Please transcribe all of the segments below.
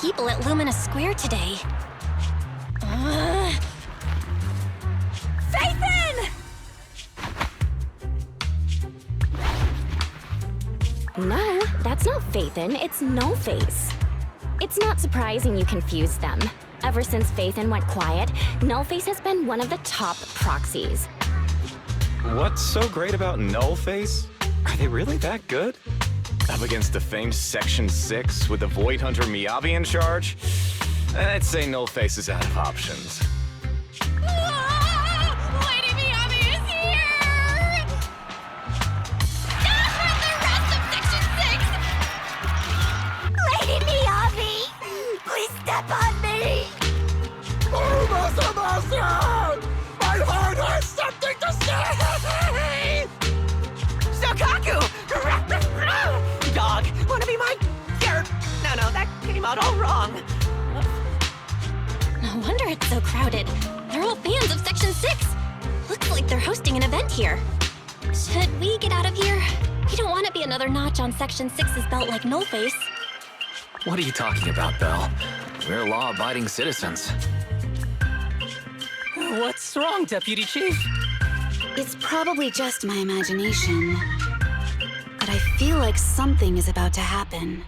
people at Lumina Square today. Phaethon! No, that's not Phaethon, it's No-Face. It's not surprising you confused them. Ever since Phaethon went quiet, No-Face has been one of the top proxies. What's so great about Nullface? Are they really that good? Up against the famed Section 6 with the Void Hunter Miyabi in charge? I'd say Nullface is out of options. Lady Miyabi is here! Not with the rest of Section 6! Lady Miyabi! Please step on me! My heart has something to say! Sokaku! Dog, wanna be my... No, that came out all wrong. No wonder it's so crowded. They're all fans of Section 6. Looks like they're hosting an event here. Should we get out of here? We don't want to be another notch on Section 6's belt like Nullface. What are you talking about, Belle? We're law-abiding citizens. What's wrong, Deputy Chief? It's probably just my imagination, but I feel like something is about to happen.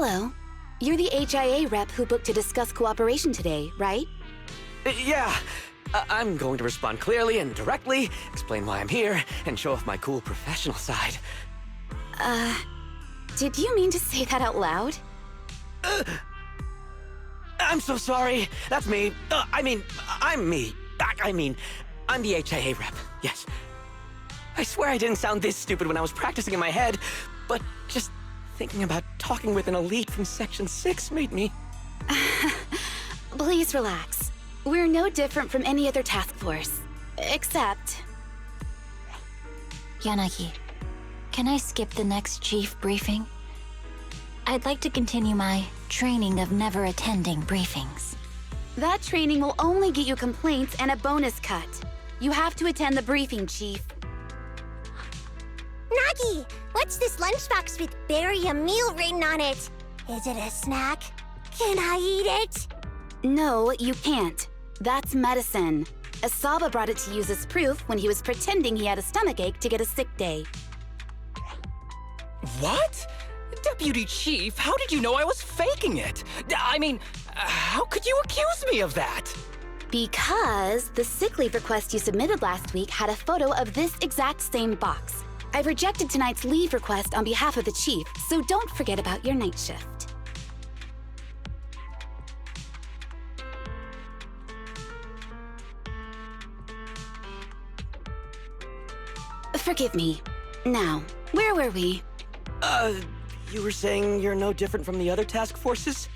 Hello. You're the HIA rep who booked to discuss cooperation today, right? Yeah. I'm going to respond clearly and directly, explain why I'm here, and show off my cool professional side. Did you mean to say that out loud? I'm so sorry. That's me. I'm me. I'm the HIA rep. Yes. I swear I didn't sound this stupid when I was practicing in my head, but just thinking about talking with an elite from Section 6 made me... Please relax. We're no different from any other task force. Except... Yanagi, can I skip the next chief briefing? I'd like to continue my training of never attending briefings. that training will only get you complaints and a bonus cut. You have to attend the briefing, Chief. Nagi, what's this lunchbox with "bury a meal" written on it? Is it a snack? Can I eat it? No, you can't. That's medicine. Asaba brought it to use as proof when he was pretending he had a stomachache to get a sick day. What? Deputy Chief, how did you know I was faking it? I mean, how could you accuse me of that? Because the sick leave request you submitted last week had a photo of this exact same box. I've rejected tonight's leave request on behalf of the Chief, so don't forget about your night shift. Forgive me. Now, where were we? You were saying you're no different from the other task forces?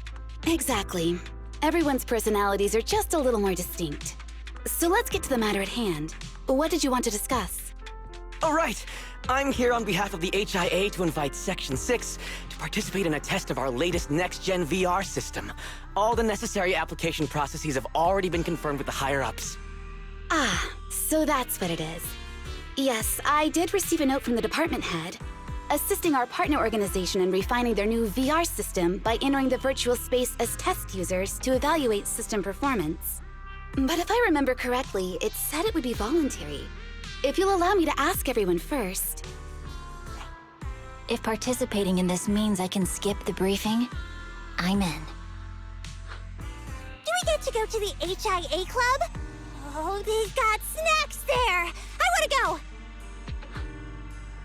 Exactly. Everyone's personalities are just a little more distinct. So let's get to the matter at hand. What did you want to discuss? All right. I'm here on behalf of the HIA to invite Section 6 to participate in a test of our latest next-gen VR system. All the necessary application processes have already been confirmed with the higher-ups. Ah, so that's what it is. Yes, I did receive a note from the department head, assisting our partner organization in refining their new VR system by entering the virtual space as test users to evaluate system performance. But if I remember correctly, it said it would be voluntary. If you'll allow me to ask everyone first. If participating in this means I can skip the briefing, I'm in. Do we get to go to the HIA club? Oh, they've got snacks there! I want to go!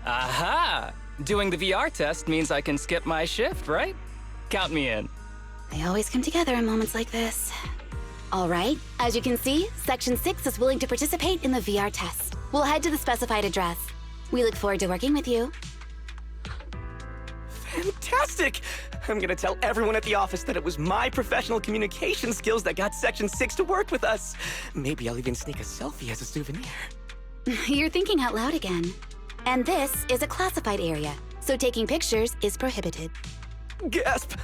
Aha! Doing the VR test means I can skip my shift, right? Count me in. They always come together in moments like this. All right, as you can see, Section 6 is willing to participate in the VR test. We'll head to the specified address. We look forward to working with you. Fantastic! I'm gonna tell everyone at the office that it was my professional communication skills that got Section 6 to work with us. Maybe I'll even sneak a selfie as a souvenir. You're thinking out loud again. And this is a classified area, so taking pictures is prohibited. Gasp!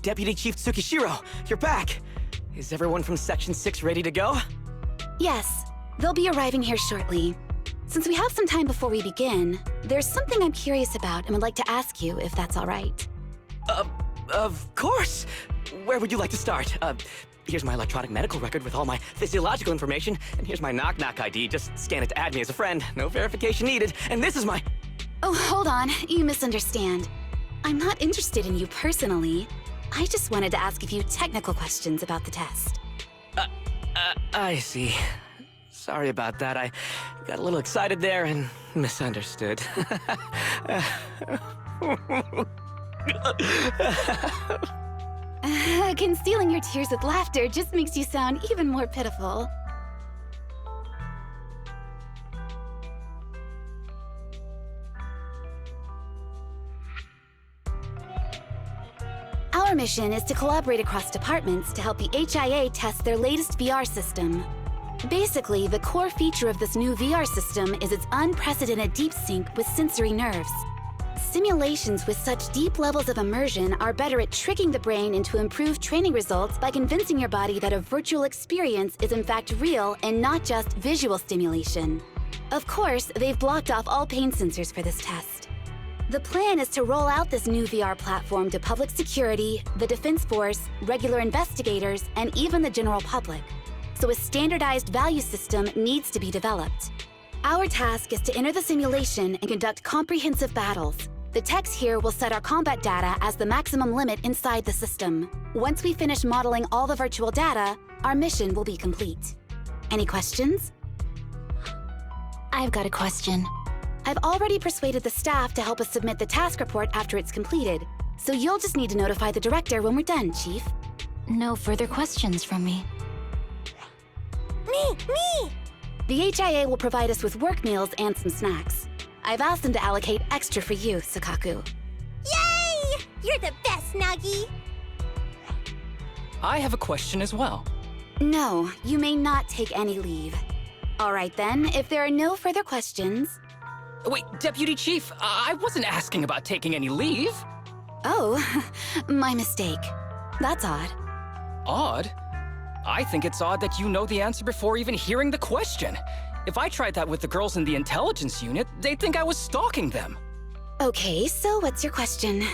Deputy Chief Tsukishiro, you're back! Is everyone from Section 6 ready to go? Yes, they'll be arriving here shortly. Since we have some time before we begin, there's something I'm curious about and would like to ask you if that's all right. Of course! Where would you like to start? Here's my electronic medical record with all my physiological information, and here's my knock-knock ID. Just scan it to add me as a friend. No verification needed. And this is my... Oh, hold on. You misunderstand. I'm not interested in you personally. I just wanted to ask a few technical questions about the test. I see. Sorry about that. I got a little excited there and misunderstood. Concealing your tears with laughter just makes you sound even more pitiful. Our mission is to collaborate across departments to help the HIA test their latest VR system. Basically, the core feature of this new VR system is its unprecedented deep sync with sensory nerves. Simulations with such deep levels of immersion are better at tricking the brain into improved training results by convincing your body that a virtual experience is in fact real and not just visual stimulation. Of course, they've blocked off all pain sensors for this test. The plan is to roll out this new VR platform to public security, the Defense Force, regular investigators, and even the general public. So a standardized value system needs to be developed. Our task is to enter the simulation and conduct comprehensive battles. The techs here will set our combat data as the maximum limit inside the system. Once we finish modeling all the virtual data, our mission will be complete. Any questions? I've got a question. I've already persuaded the staff to help us submit the task report after it's completed, so you'll just need to notify the director when we're done, Chief. No further questions from me. Me! The HIA will provide us with work meals and some snacks. I've asked them to allocate extra for you, Sakaku. Yay! You're the best, Nagi! I have a question as well. No, you may not take any leave. All right then, if there are no further questions... Wait, Deputy Chief, I wasn't asking about taking any leave. Oh, my mistake. That's odd. Odd? I think it's odd that you know the answer before even hearing the question. If I tried that with the girls in the intelligence unit, they'd think I was stalking them. Okay, so what's your question?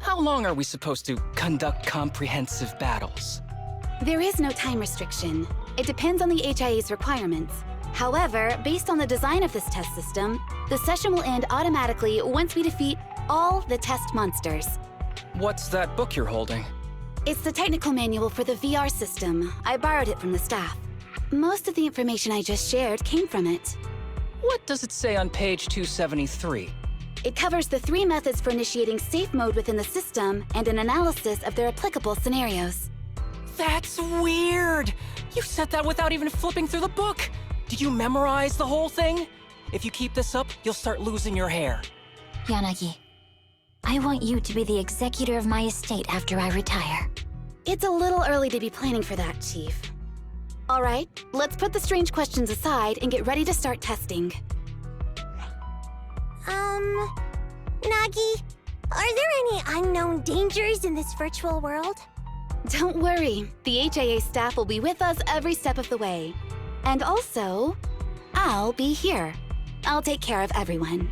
How long are we supposed to conduct comprehensive battles? There is no time restriction. It depends on the HIA's requirements. However, based on the design of this test system, the session will end automatically once we defeat all the test monsters. What's that book you're holding? It's the technical manual for the VR system. I borrowed it from the staff. Most of the information I just shared came from it. What does it say on page 273? It covers the 3 methods for initiating safe mode within the system and an analysis of their applicable scenarios. That's weird! You said that without even flipping through the book! Did you memorize the whole thing? If you keep this up, you'll start losing your hair. Yanagi, I want you to be the executor of my estate after I retire. It's a little early to be planning for that, Chief. All right, let's put the strange questions aside and get ready to start testing. Nagi, are there any unknown dangers in this virtual world? Don't worry, the HIA staff will be with us every step of the way. And also, I'll be here. I'll take care of everyone.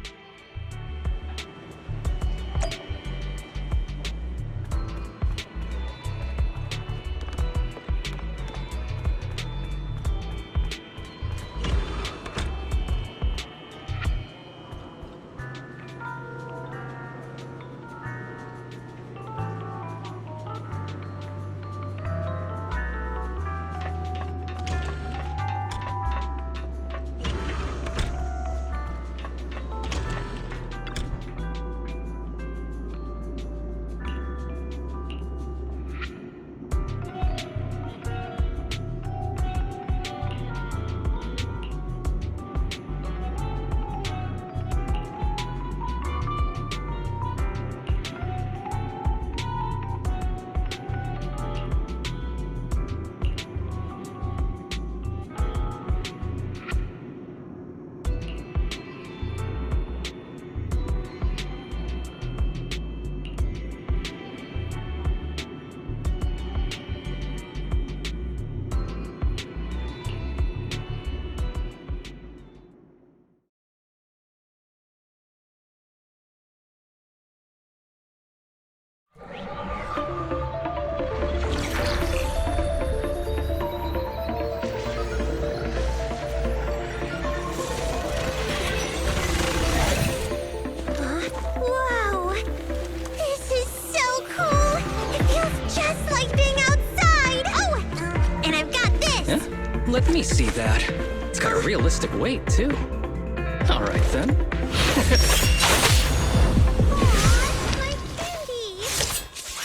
me see that. It's got a realistic weight, too. All right, then. My candy!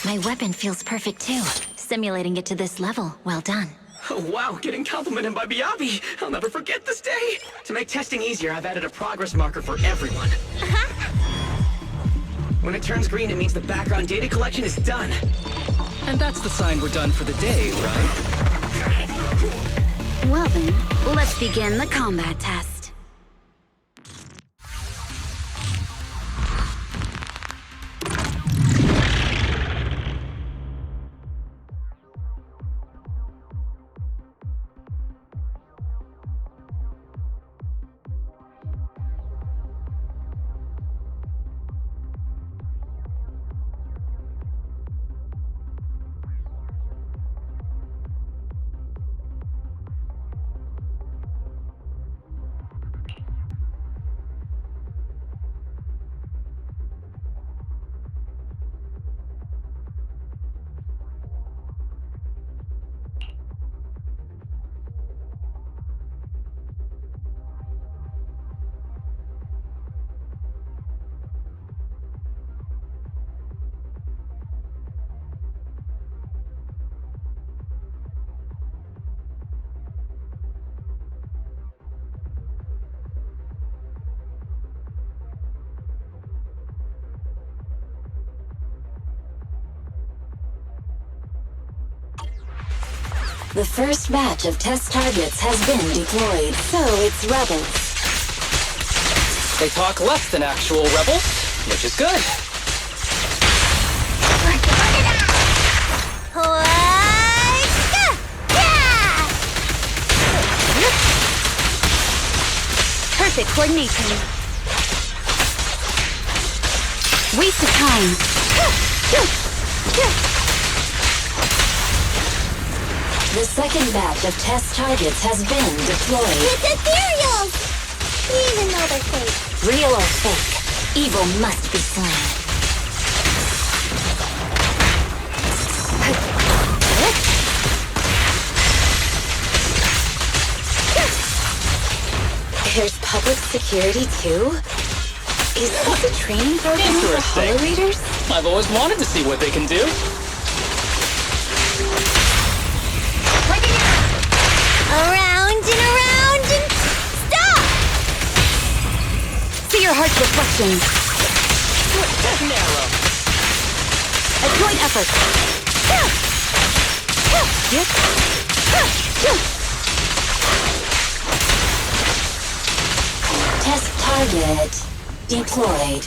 My weapon feels perfect too. Simulating it to this level, well done. Oh, wow, getting complimented by Miyabi. I'll never forget this day. To make testing easier, I've added a progress marker for everyone. When it turns green, it means the background data collection is done. And that's the sign we're done for the day, right? Well then, let's begin the combat test. The first batch of test targets has been deployed, so it's rebels. They talk less than actual rebels, which is good. Perfect coordination. Waste of time. The second batch of test targets has been deployed. It's ethereals! Even though they're fake. Real or fake, evil must be slain. There's public security too? Is this a training program for Interesting. Holo Raiders? I've always wanted to see what they can do. Around and stop! See your heart's reflection. Narrow. A joint effort. Test target deployed.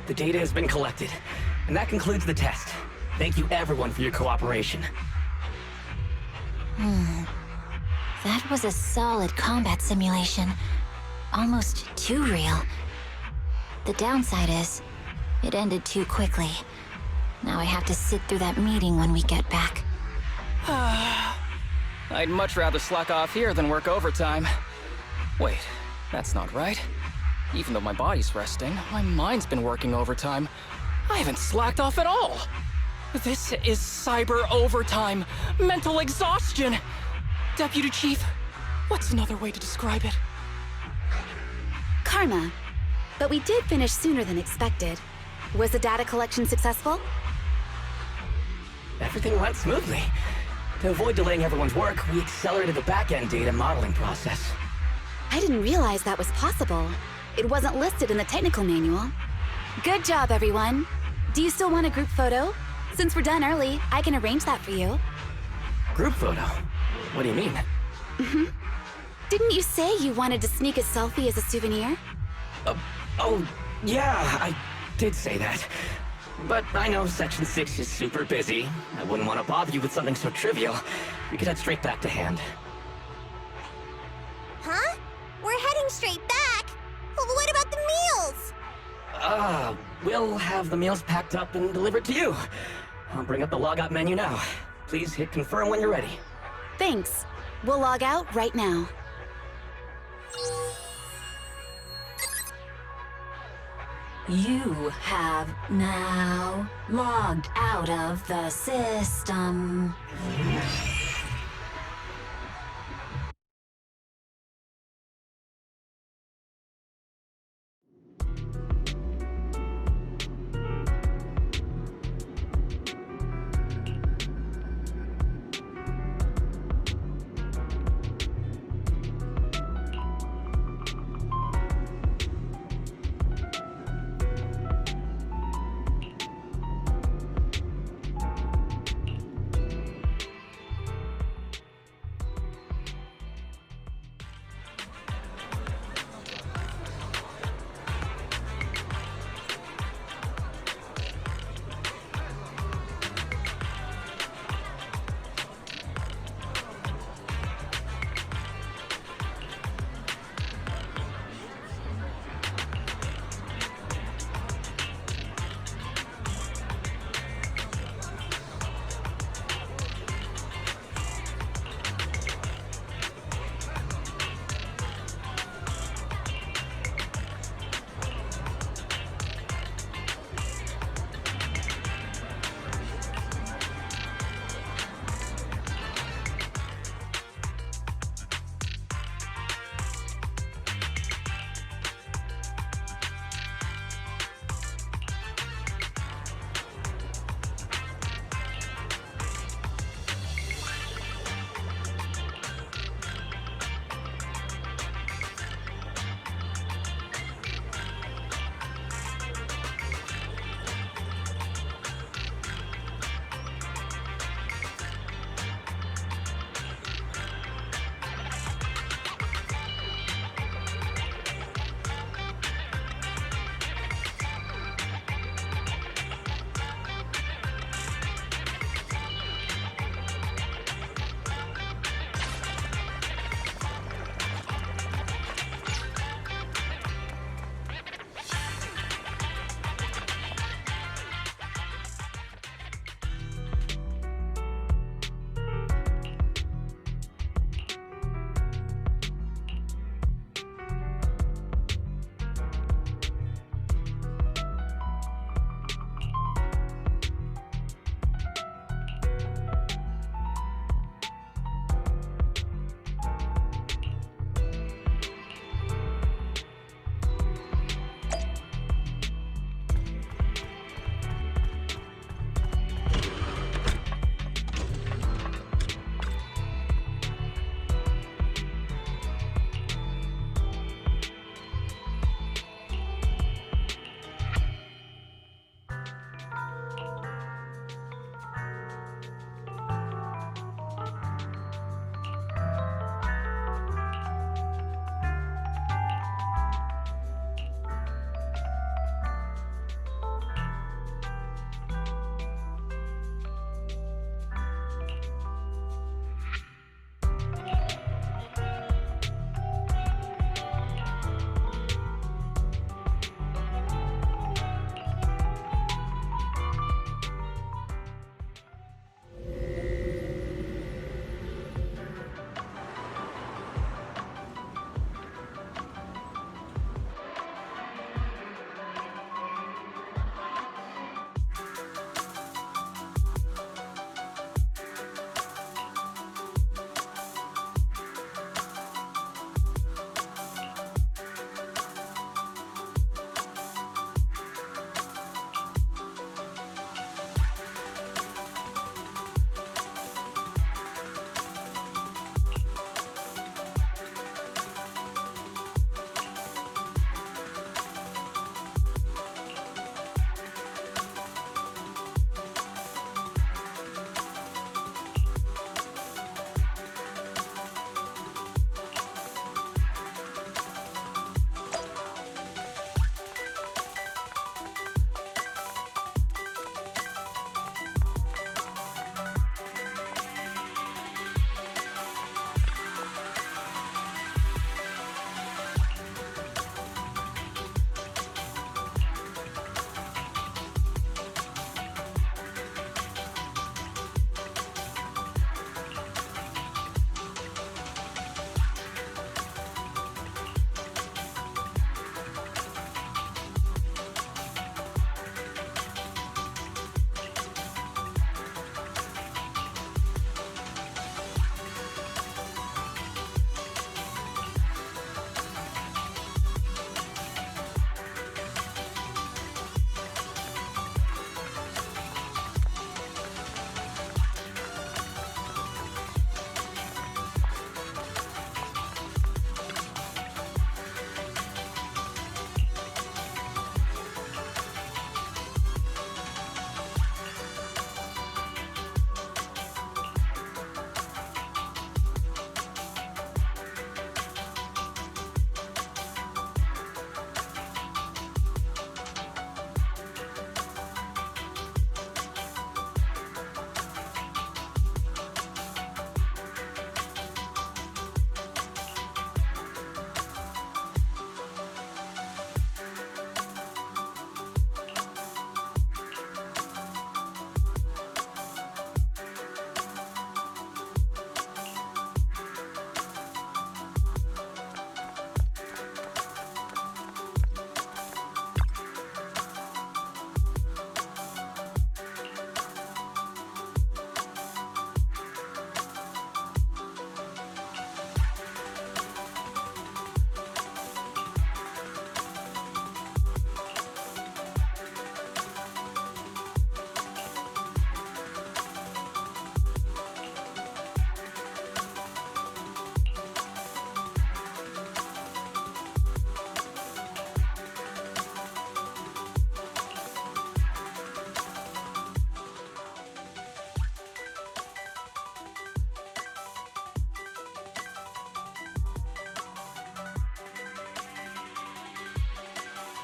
The data has been collected, and that concludes the test. Thank you everyone for your cooperation. That was a solid combat simulation. Almost too real. The downside is, it ended too quickly. Now I have to sit through that meeting when we get back. I'd much rather slack off here than work overtime. Wait, that's not right. Even though my body's resting, my mind's been working overtime. I haven't slacked off at all. This is cyber overtime. Mental exhaustion. Deputy Chief, what's another way to describe it? Karma. But we did finish sooner than expected. Was the data collection successful? Everything went smoothly. To avoid delaying everyone's work, we accelerated the back-end data modeling process. I didn't realize that was possible. It wasn't listed in the technical manual. Good job, everyone. Do you still want a group photo? Since we're done early, I can arrange that for you. Group photo? What do you mean? Didn't you say you wanted to sneak a selfie as a souvenir? Oh, yeah, I did say that. But I know Section 6 is super busy. I wouldn't want to bother you with something so trivial. We could head straight back to hand. Huh? We're heading straight back? What about the meals? We'll have the meals packed up and delivered to you. I'll bring up the logout menu now. Please hit confirm when you're ready. Thanks. We'll log out right now. You have now logged out of the system.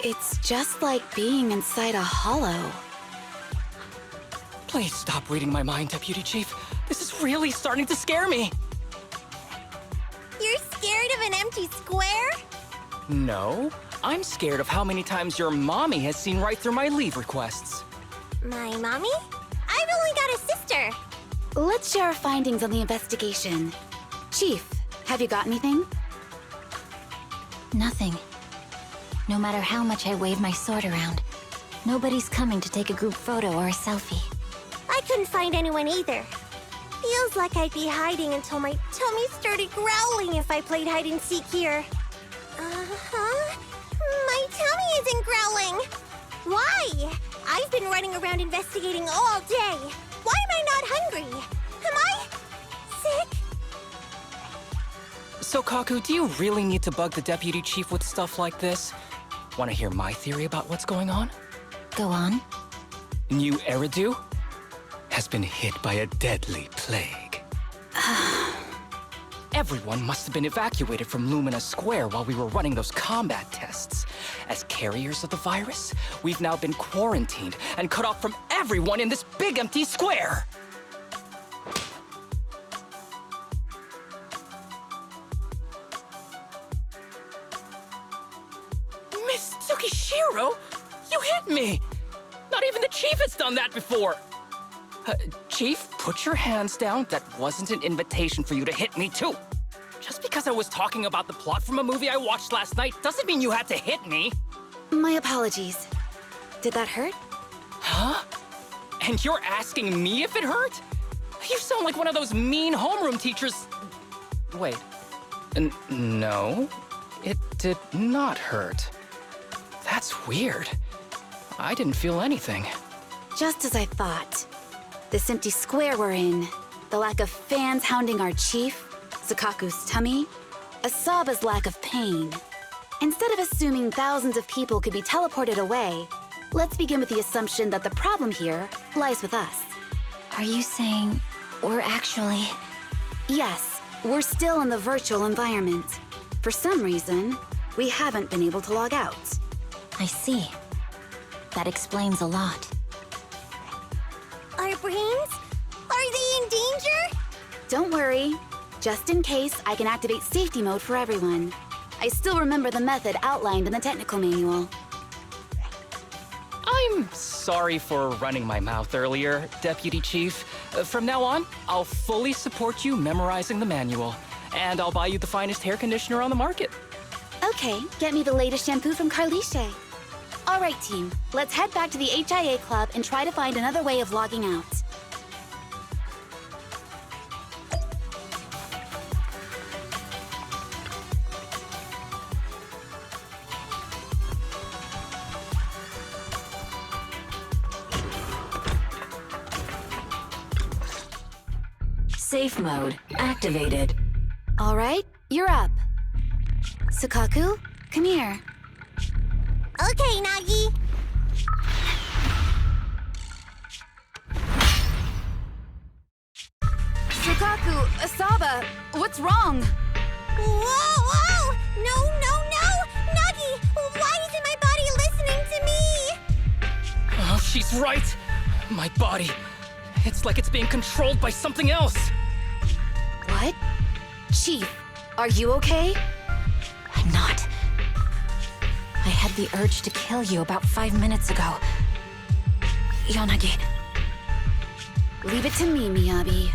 It's just like being inside a hollow. Please stop reading my mind, Deputy Chief. This is really starting to scare me. You're scared of an empty square? No, I'm scared of how many times your mommy has seen right through my leave requests. My mommy? I've only got a sister. Let's share our findings on the investigation. Chief, have you got anything? Nothing. No matter how much I wave my sword around, nobody's coming to take a group photo or a selfie. I couldn't find anyone either. Feels like I'd be hiding until my tummy started growling if I played hide and seek here. Uh-huh. My tummy isn't growling. Why? I've been running around investigating all day. Why am I not hungry? Am I sick? So, Kaku, do you really need to bug the Deputy Chief with stuff like this? Want to hear my theory about what's going on? Go on. New Eridu has been hit by a deadly plague. Everyone must have been evacuated from Lumina Square while we were running those combat tests. As carriers of the virus, we've now been quarantined and cut off from everyone in this big empty square. Miss Tsukishiro, you hit me! Not even the Chief has done that before! Chief, put your hands down. That wasn't an invitation for you to hit me, too. Just because I was talking about the plot from a movie I watched last night doesn't mean you had to hit me. My apologies. Did that hurt? Huh? And you're asking me if it hurt? You sound like one of those mean homeroom teachers. Wait. No, it did not hurt. That's weird. I didn't feel anything. Just as I thought. This empty square we're in, the lack of fans hounding our chief, Sukaku's tummy, Asaba's lack of pain. Instead of assuming thousands of people could be teleported away, let's begin with the assumption that the problem here lies with us. Are you saying we're actually... Yes, we're still in the virtual environment. For some reason, we haven't been able to log out. I see. That explains a lot. Our brains? Are they in danger? Don't worry. Just in case, I can activate safety mode for everyone. I still remember the method outlined in the technical manual. I'm sorry for running my mouth earlier, Deputy Chief. From now on, I'll fully support you memorizing the manual. And I'll buy you the finest hair conditioner on the market. Okay, get me the latest shampoo from Carliche. All right, team. Let's head back to the HIA Club and try to find another way of logging out. Safe mode activated. All right, you're up. Sukaku, come here. Okay, Nagi. Sukaku, Asaba, what's wrong? Whoa, whoa! No! Nagi, why isn't my body listening to me? Oh, she's right. My body. It's like it's being controlled by something else. What? Chief, are you okay? I'm not. I had the urge to kill you about 5 minutes ago. Yanagi. Leave it to me, Miyabi.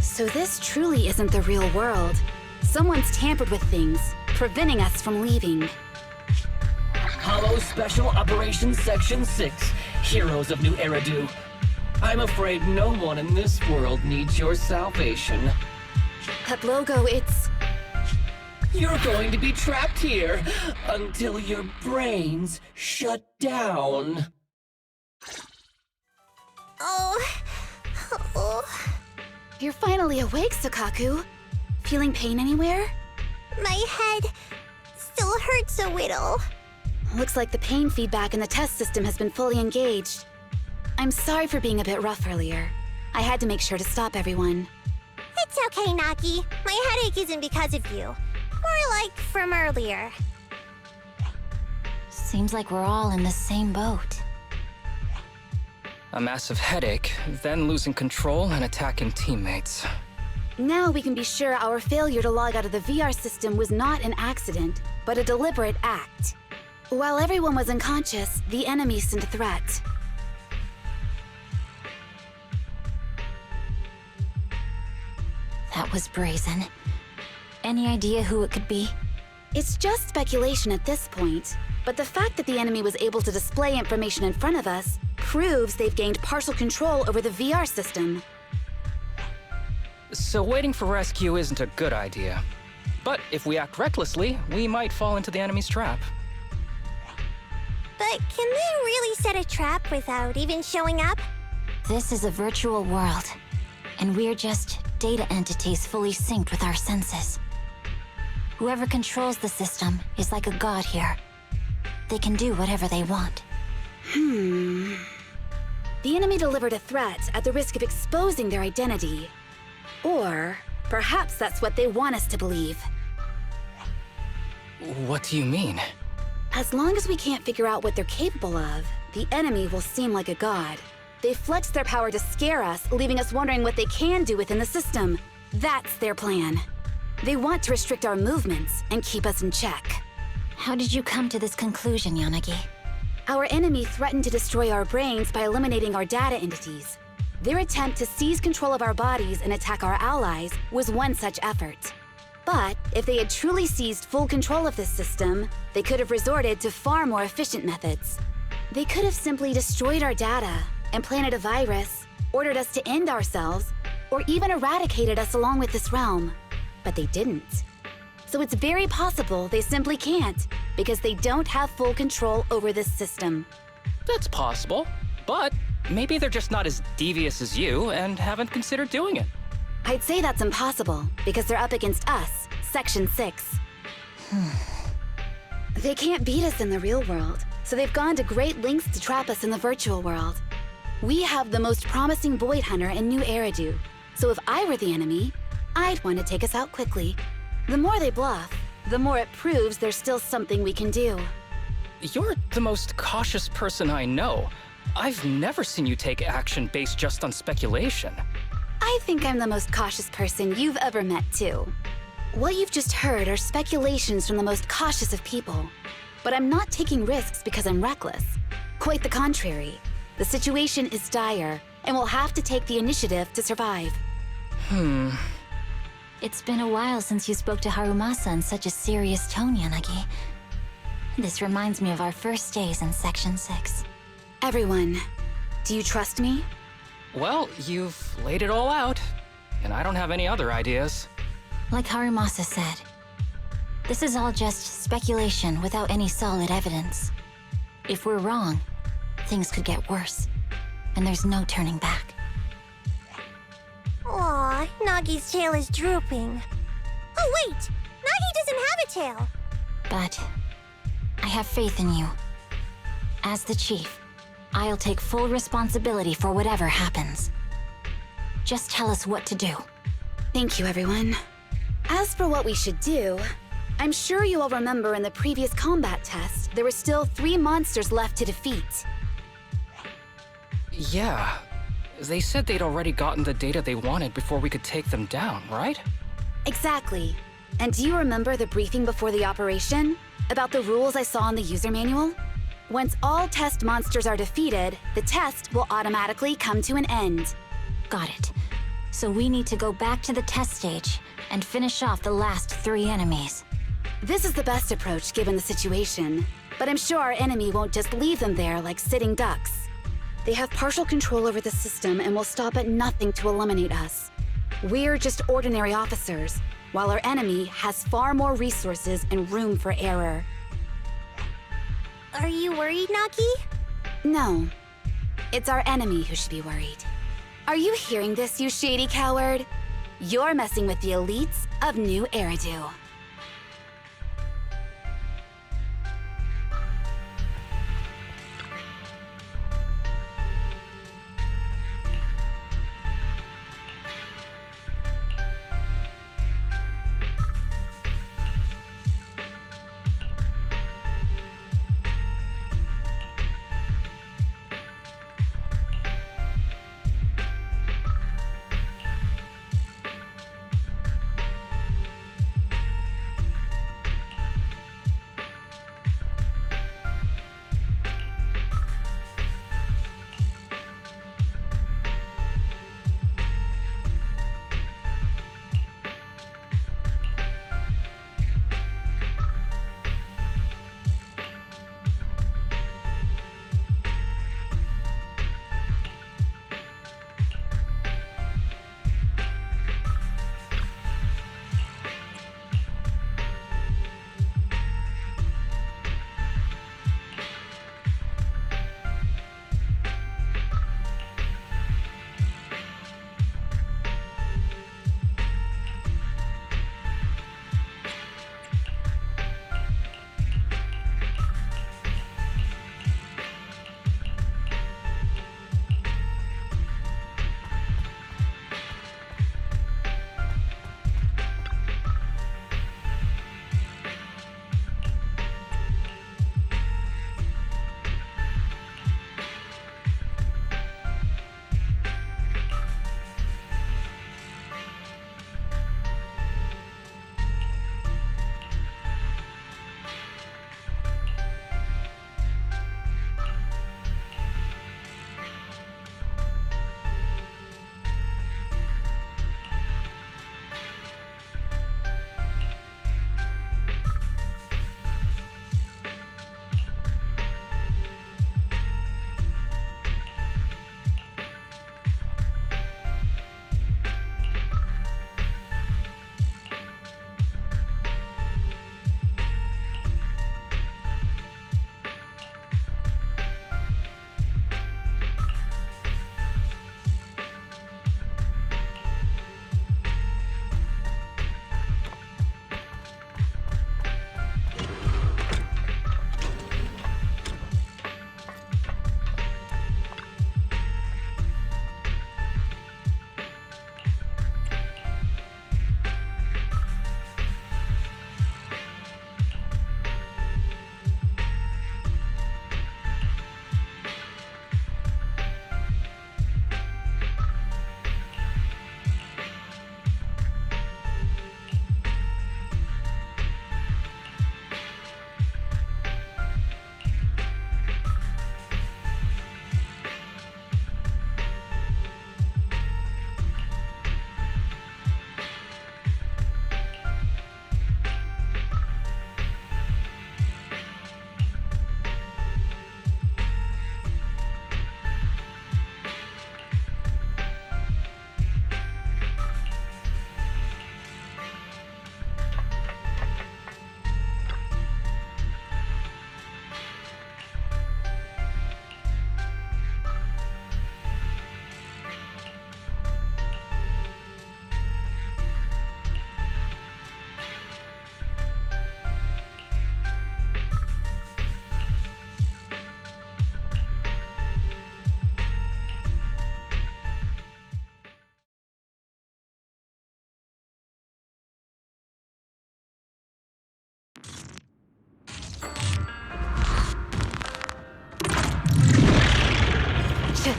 So this truly isn't the real world. Someone's tampered with things, preventing us from leaving. Hollow Special Operations Section 6, Heroes of New Eridu. I'm afraid no one in this world needs your salvation. That logo, it's... You're going to be trapped here until your brains shut down. Oh. You're finally awake, Sukaku. Feeling pain anywhere? My head still hurts a little. Looks like the pain feedback in the test system has been fully engaged. I'm sorry for being a bit rough earlier. I had to make sure to stop everyone. It's okay, Nagi. My headache isn't because of you. More like from earlier. Seems like we're all in the same boat. A massive headache, then losing control and attacking teammates. Now we can be sure our failure to log out of the VR system was not an accident, but a deliberate act. While everyone was unconscious, the enemy sent a threat. That was brazen. Any idea who it could be? It's just speculation at this point, but the fact that the enemy was able to display information in front of us proves they've gained partial control over the VR system. So waiting for rescue isn't a good idea. But if we act recklessly, we might fall into the enemy's trap. But can they really set a trap without even showing up? This is a virtual world, and we're just data entities fully synced with our senses. Whoever controls the system is like a god here. They can do whatever they want. The enemy delivered a threat at the risk of exposing their identity. Or perhaps that's what they want us to believe. What do you mean? As long as we can't figure out what they're capable of, the enemy will seem like a god. They flex their power to scare us, leaving us wondering what they can do within the system. That's their plan. They want to restrict our movements and keep us in check. How did you come to this conclusion, Yanagi? Our enemy threatened to destroy our brains by eliminating our data entities. Their attempt to seize control of our bodies and attack our allies was one such effort. But if they had truly seized full control of this system, they could have resorted to far more efficient methods. They could have simply destroyed our data, implanted a virus, ordered us to end ourselves, or even eradicated us along with this realm. But they didn't. So it's very possible they simply can't, because they don't have full control over this system. That's possible, but maybe they're just not as devious as you and haven't considered doing it. I'd say that's impossible, because they're up against us, Section 6. They can't beat us in the real world, so they've gone to great lengths to trap us in the virtual world. We have the most promising Void Hunter in New Eridu, so if I were the enemy, I'd want to take us out quickly. The more they bluff, the more it proves there's still something we can do. You're the most cautious person I know. I've never seen you take action based just on speculation. I think I'm the most cautious person you've ever met, too. What you've just heard are speculations from the most cautious of people. But I'm not taking risks because I'm reckless. Quite the contrary. The situation is dire, and we'll have to take the initiative to survive. It's been a while since you spoke to Harumasa in such a serious tone, Yanagi. This reminds me of our first days in Section 6. Everyone, do you trust me? Well, you've laid it all out, and I don't have any other ideas. Like Harumasa said, this is all just speculation without any solid evidence. If we're wrong, things could get worse, and there's no turning back. Aw, Nagi's tail is drooping. Oh wait, Nagi doesn't have a tail. But I have faith in you. As the chief, I'll take full responsibility for whatever happens. Just tell us what to do. Thank you, everyone. As for what we should do, I'm sure you all remember in the previous combat test, there were still 3 monsters left to defeat. Yeah. They said they'd already gotten the data they wanted before we could take them down, right? Exactly. And do you remember the briefing before the operation? About the rules I saw in the user manual? Once all test monsters are defeated, the test will automatically come to an end. Got it. So we need to go back to the test stage and finish off the last 3 enemies. This is the best approach given the situation, but I'm sure our enemy won't just leave them there like sitting ducks. They have partial control over the system and will stop at nothing to eliminate us. We're just ordinary officers, while our enemy has far more resources and room for error. Are you worried, Nagi? No. It's our enemy who should be worried. Are you hearing this, you shady coward? You're messing with the elites of New Eridu.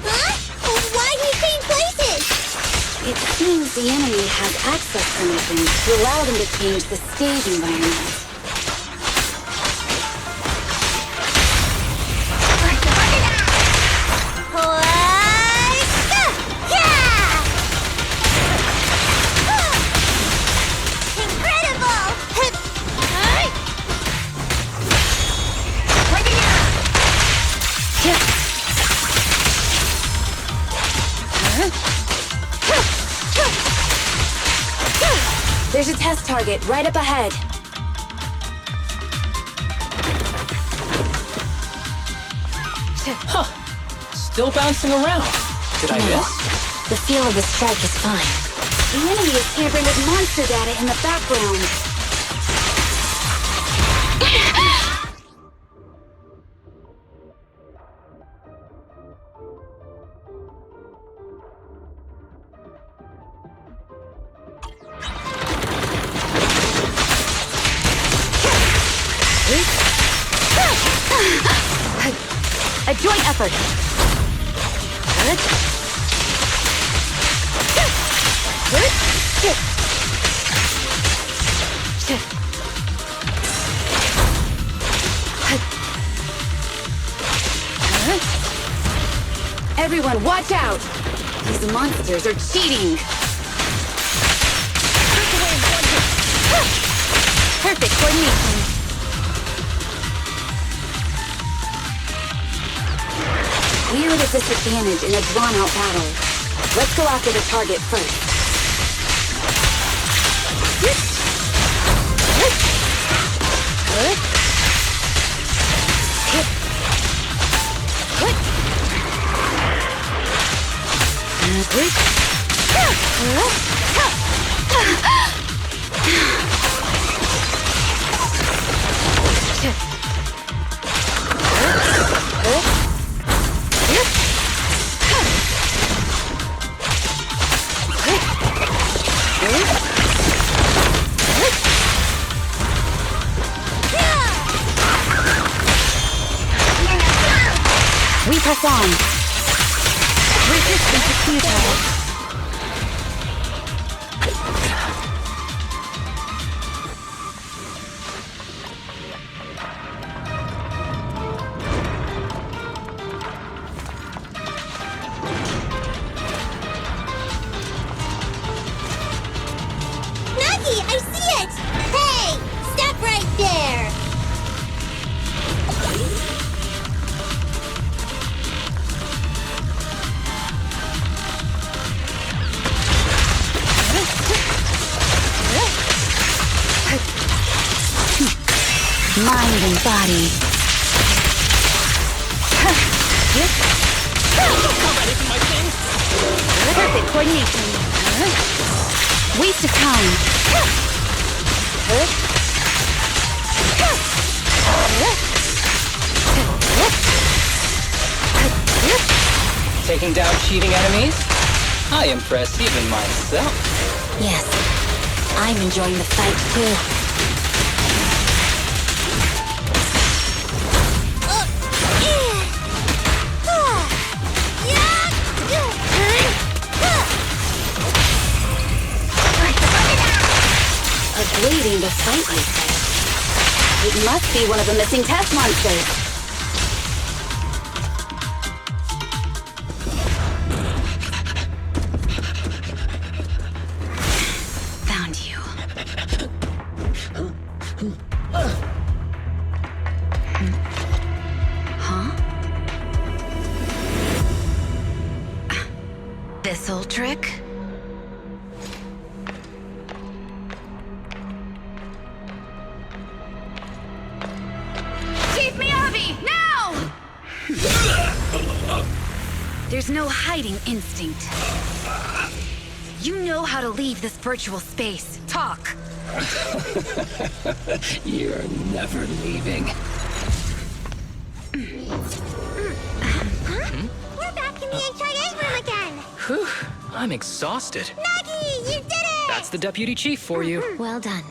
Huh? Why do you change places? It seems the enemy has access permissions to allow them to change the stage environment. There's a test target right up ahead. Huh. Still bouncing around. Did I miss? The feel of the strike is fine. The enemy is tampering with monster data in the background. A joint effort. Everyone, watch out! These monsters are cheating! Perfect coordination. We're at a disadvantage in a drawn-out battle. Let's go after the target first. We press on. Resistance is futile. Nagi, I see it! Hey! Stop right there! Mind and body. Perfect coordination. Waste of time. Taking down cheating enemies? I impress even myself. Yes, I'm enjoying the fight too. Waiting to fight like this. It must be one of the missing test monsters. Found you. Huh? This old trick? There's no hiding instinct. You know how to leave this virtual space. Talk. You're never leaving. We're back in the HIA room again! Whew, I'm exhausted. Nagi, you did it! That's the deputy chief for you. Well done.